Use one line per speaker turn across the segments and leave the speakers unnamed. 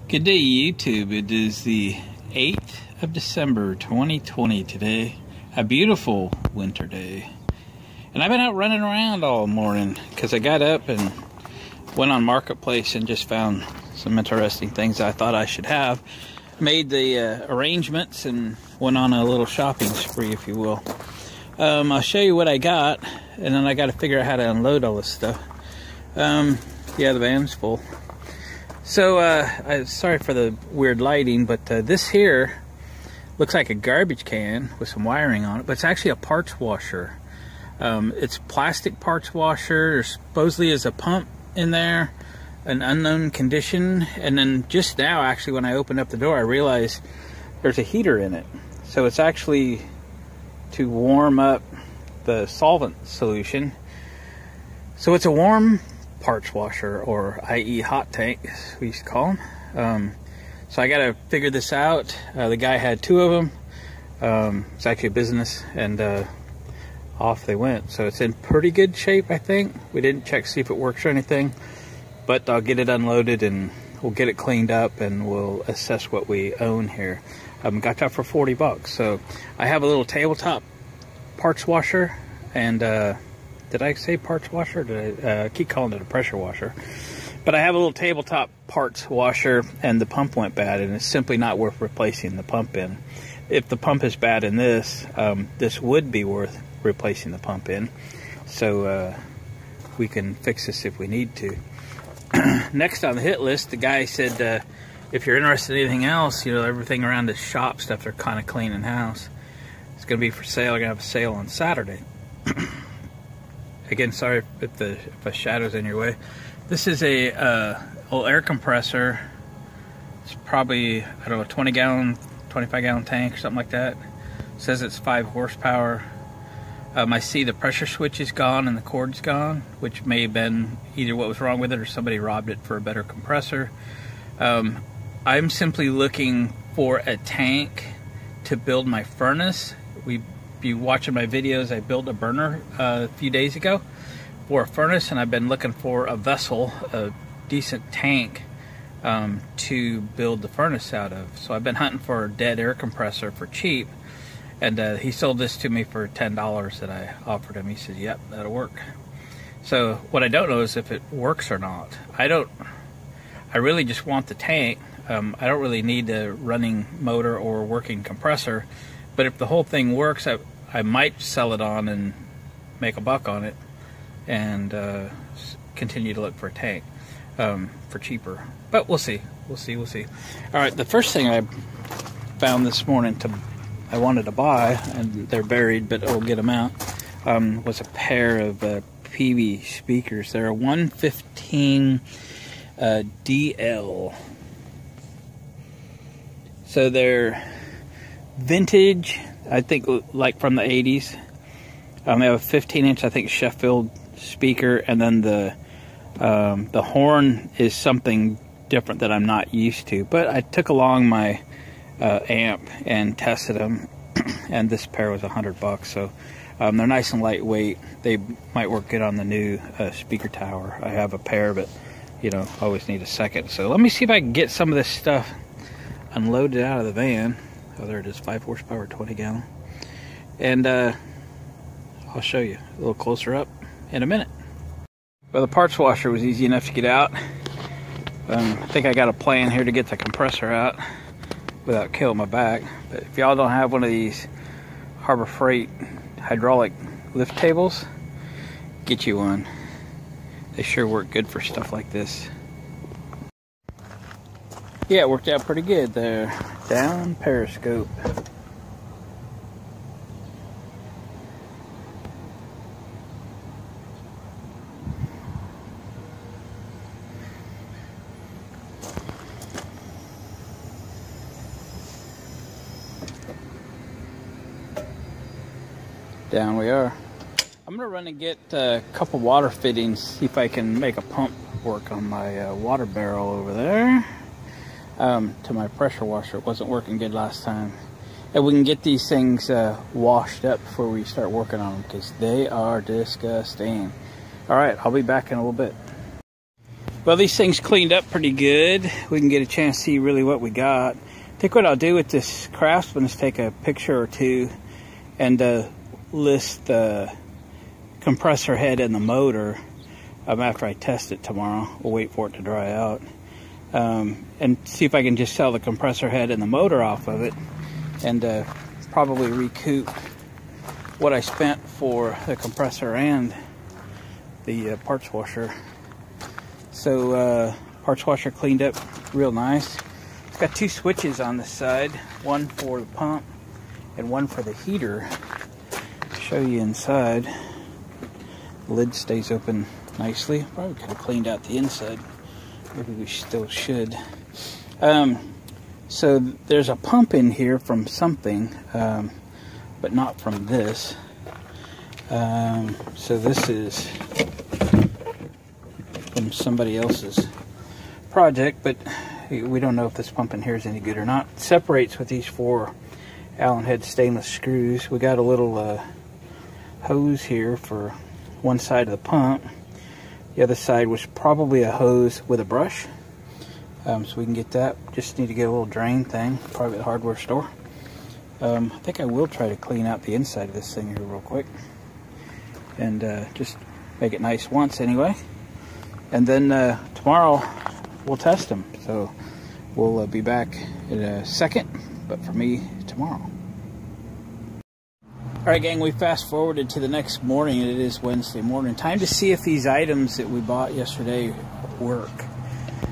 Good day, YouTube. It is the 8th of December 2020 today. A beautiful winter day. And I've been out running around all morning because I got up and went on Marketplace and just found some interesting things I thought I should have. Made the arrangements and went on a little shopping spree, if you will. I'll show you what I got, and then I got to figure out how to unload all this stuff. Yeah, the van's full. So, sorry for the weird lighting, but this here looks like a garbage can with some wiring on it, but it's actually a parts washer. It's plastic parts washer. There supposedly is a pump in there, an unknown condition, and then just now, actually, when I opened up the door, I realized there's a heater in it. So it's actually to warm up the solvent solution. So it's a warm parts washer, or i.e. hot tank, as we used to call them. So I gotta figure this out. The guy had two of them. It's actually a business, and off they went. So it's in pretty good shape, I think. We didn't check to see if it works or anything, but I'll get it unloaded and we'll get it cleaned up and we'll assess what we own here. Got that for 40 bucks. So I have a little tabletop parts washer, and did I say parts washer? Did I keep calling it a pressure washer? But I have a little tabletop parts washer, and the pump went bad, and it's simply not worth replacing the pump in. If the pump is bad in this, this would be worth replacing the pump in. So we can fix this if we need to. Next on the hit list, the guy said, if you're interested in anything else, you know, everything around the shop stuff, they're kind of cleaning house. It's going to be for sale. I'm going to have a sale on Saturday. Again, sorry if the shadow's in your way. This is a old air compressor. It's probably, I don't know, 20 gallon, 25 gallon tank or something like that. It says it's 5 horsepower. I see the pressure switch is gone and the cord's gone, which may have been either what was wrong with it or somebody robbed it for a better compressor. I'm simply looking for a tank to build my furnace. If you watching my videos, I built a burner a few days ago for a furnace, and I've been looking for a vessel, a decent tank to build the furnace out of. So I've been hunting for a dead air compressor for cheap, and he sold this to me for $10 that I offered him. He said, yep, that'll work. So what I don't know is if it works or not. I really just want the tank. I don't really need a running motor or working compressor, but if the whole thing works, I might sell it on and make a buck on it, and continue to look for a tank for cheaper. But we'll see. We'll see. All right, the first thing I found this morning I wanted to buy, and they're buried, but I'll get them out, was a pair of Peavey speakers. They're a 115 DL. So they're vintage, I think, like from the 80s. They have a 15-inch, I think, Sheffield speaker, and then the horn is something different that I'm not used to. But I took along my amp and tested them, and this pair was 100 bucks. So they're nice and lightweight. They might work good on the new speaker tower. I have a pair, but you know, always need a second. So let me see if I can get some of this stuff unloaded out of the van. Oh, there it is, 5 horsepower, 20 gallon. And I'll show you a little closer up in a minute. Well, the parts washer was easy enough to get out. I think I got a plan here to get the compressor out without killing my back. But if y'all don't have one of these Harbor Freight hydraulic lift tables, get you one. They sure work good for stuff like this. Yeah, it worked out pretty good there. Down periscope. Down we are. I'm gonna run and get a couple water fittings, see if I can make a pump work on my water barrel over there. To my pressure washer. It wasn't working good last time. And we can get these things washed up before we start working on them, because they are disgusting. All right, I'll be back in a little bit. Well, these things cleaned up pretty good. We can get a chance to see really what we got. I think what I'll do with this Craftsman is take a picture or two and list the compressor head and the motor after I test it tomorrow. We'll wait for it to dry out. And see if I can just sell the compressor head and the motor off of it and probably recoup what I spent for the compressor and the parts washer. So parts washer cleaned up real nice. It's got two switches on the side, one for the pump and one for the heater. I'll show you inside. The lid stays open nicely. Probably could have cleaned out the inside. Maybe we still should. So there's a pump in here from something, but not from this. So this is from somebody else's project, but we don't know if this pump in here is any good or not. It separates with these 4 Allen head stainless screws. We got a little hose here for one side of the pump. The other side was probably a hose with a brush. So we can get that. Just need to get a little drain thing, probably at the hardware store. I think I will try to clean out the inside of this thing here real quick. And just make it nice once anyway. And then tomorrow we'll test them. So we'll be back in a second, but for me, tomorrow. Alright gang, we fast forwarded to the next morning, and it is Wednesday morning. Time to see if these items that we bought yesterday work.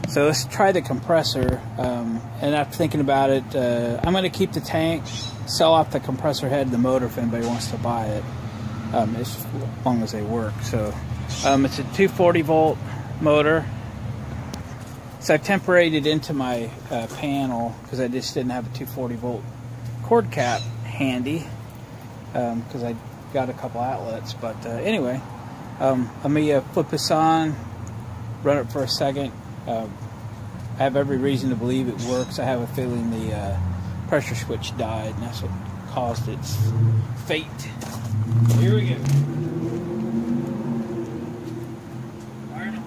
So let's try the compressor, and after thinking about it, I'm going to keep the tank, sell off the compressor head and the motor if anybody wants to buy it, as long as they work. So it's a 240 volt motor. So I've temperated into my panel because I just didn't have a 240 volt cord cap handy, because I got a couple outlets. But anyway, let me flip this on, run it for a second. I have every reason to believe it works. I have a feeling the pressure switch died, and that's what caused its fate. Here we go. Firing them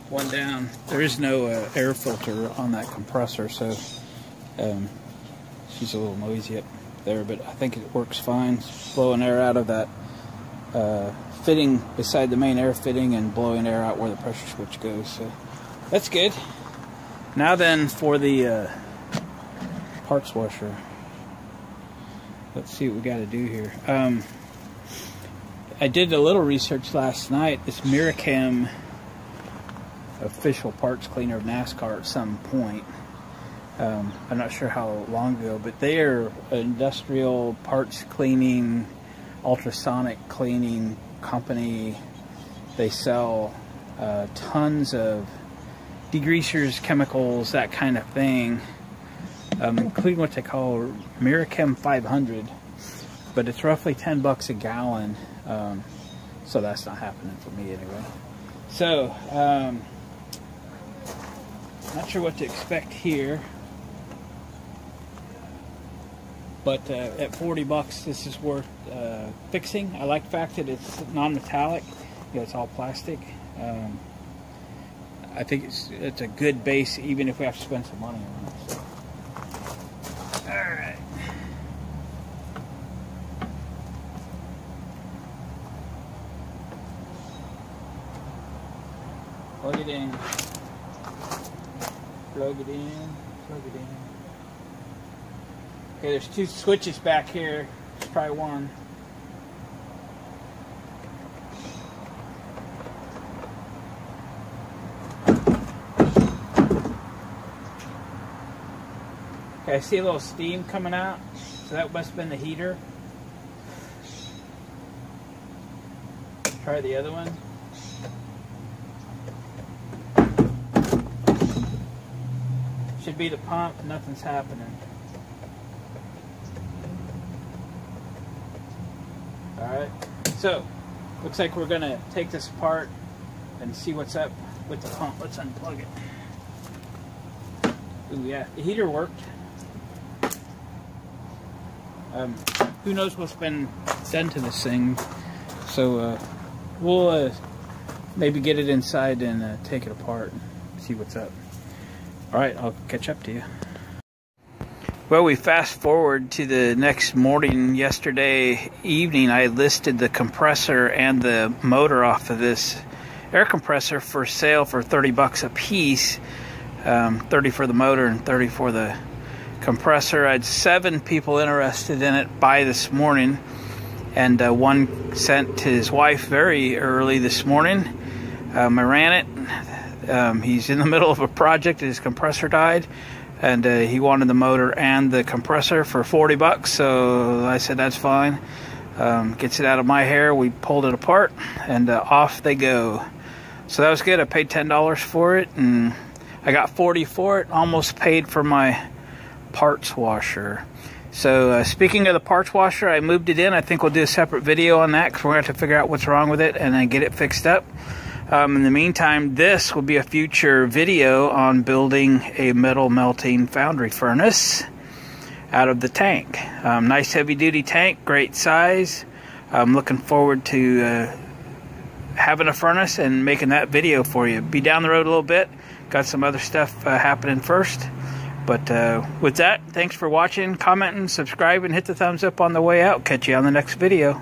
one down. There is no air filter on that compressor, so she's a little noisy up there, but I think it works fine. It's blowing air out of that fitting beside the main air fitting and blowing air out where the pressure switch goes, so that's good. Now then, for the parts washer, let's see what we got to do here. I did a little research last night. This Mirachem official parts cleaner of NASCAR at some point. I'm not sure how long ago, but they are an industrial parts cleaning, ultrasonic cleaning company. They sell tons of degreasers, chemicals, that kind of thing, including what they call Mirachem 500, but it's roughly 10 bucks a gallon, so that's not happening for me anyway. So not sure what to expect here, but at 40 bucks this is worth fixing. I like the fact that it's non-metallic, it's all plastic. I think it's a good base even if we have to spend some money on it. So. Alright. Plug it in. Plug it in. Plug it in. Okay, there's 2 switches back here. Let's try one. Okay, I see a little steam coming out, so that must have been the heater. Try the other one. should be the pump. Nothing's happening. Alright, so looks like we're gonna take this apart and see what's up with the pump. Let's unplug it. Ooh, yeah, the heater worked. Who knows what's been done to this thing. So we'll maybe get it inside and take it apart and see what's up. Alright, I'll catch up to you. Well, we fast forward to the next morning. Yesterday evening, I listed the compressor and the motor off of this air compressor for sale for 30 bucks a piece. 30 for the motor and 30 for the compressor. I had 7 people interested in it by this morning, and one sent to his wife very early this morning. I ran it. He's in the middle of a project. His compressor died, and he wanted the motor and the compressor for 40 bucks. So I said that's fine. Gets it out of my hair. We pulled it apart, and off they go. So that was good. I paid $10 for it, and I got 40 for it. Almost paid for my parts washer. So speaking of the parts washer, I moved it in. I think we'll do a separate video on that, because we're going to have to figure out what's wrong with it and then get it fixed up. In the meantime, this will be a future video on building a metal melting foundry furnace out of the tank. Nice heavy duty tank, great size. I'm looking forward to having a furnace and making that video for you. Be down the road a little bit. Got some other stuff happening first. But with that, thanks for watching, commenting, subscribing, hit the thumbs up on the way out. Catch you on the next video.